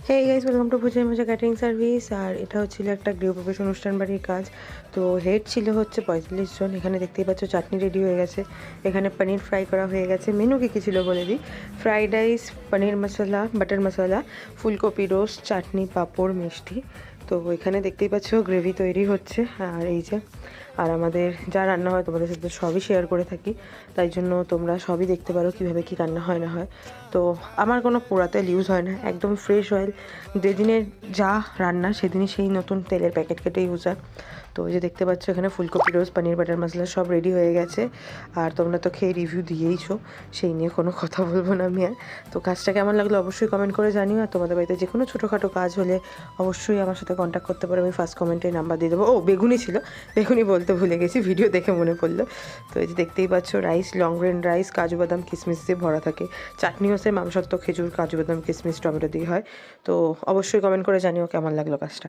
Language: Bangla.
হে গাইস, ওয়েলকাম টু পূজার মজা ক্যাটারিং সার্ভিস। আর এটা হচ্ছিল একটা গৃহপ্রবেশ অনুষ্ঠান বাড়ির কাজ। তো হেড ছিল হচ্ছে 45 জন। এখানে দেখতেই পাচ্ছ চাটনি রেডি হয়ে গেছে, এখানে পনির ফ্রাই করা হয়ে গেছে। মেনু কী কী ছিল বলে দিই। ফ্রাইড রাইস, পনির মশলা, বাটার মশলা, ফুলকপি রোস্ট, চাটনি, পাঁপড়, মিষ্টি। তো এখানে দেখতেই পাচ্ছ গ্রেভি তৈরি হচ্ছে। আর এই যে আর আমাদের যা রান্না হয় তোমাদের সাথে সবই শেয়ার করে থাকি, তাই জন্য তোমরা সবই দেখতে পারো কীভাবে কী রান্না হয় না হয়। তো আমার কোনো পোড়া তেল ইউজ হয় না, একদম ফ্রেশ অয়েল। যেদিনের যা রান্না সেদিনই সেই নতুন তেলের প্যাকেট কেটে ইউজ হয়। তো ওই যে দেখতে পাচ্ছ এখানে ফুলকপি রোস্ট, পনির বাটার মশলা সব রেডি হয়ে গেছে। আর তোমরা তো খেয়ে রিভিউ দিয়েইছো, সেই নিয়ে কোনো কথা বলবো না আমি আর। তো কাজটা কেমন লাগলো অবশ্যই কমেন্ট করে জানিও। আর তোমাদের বাড়িতে যে কোনো ছোটোখাটো কাজ হলে অবশ্যই আমার সাথে কন্ট্যাক্ট করতে পারো, আমি ফার্স্ট কমেন্টে নাম্বার দিয়ে দেবো। ও বেগুনি ছিল, বেগুনি বলতে ভুলে গেছি, ভিডিও দেখে মনে পড়লো। তো এই যে দেখতেই পাচ্ছ রাইস, লং গ্রেন রাইস, কাজু বাদাম কিশমিশ দিয়ে ভরা থাকে। চাটনিও সে মাংসত্ব, খেজুর, কাজু বাদাম কিশমিশ টমেটো দিয়ে হয়। তো অবশ্যই কমেন্ট করে জানিও কেমন লাগলো কাজটা।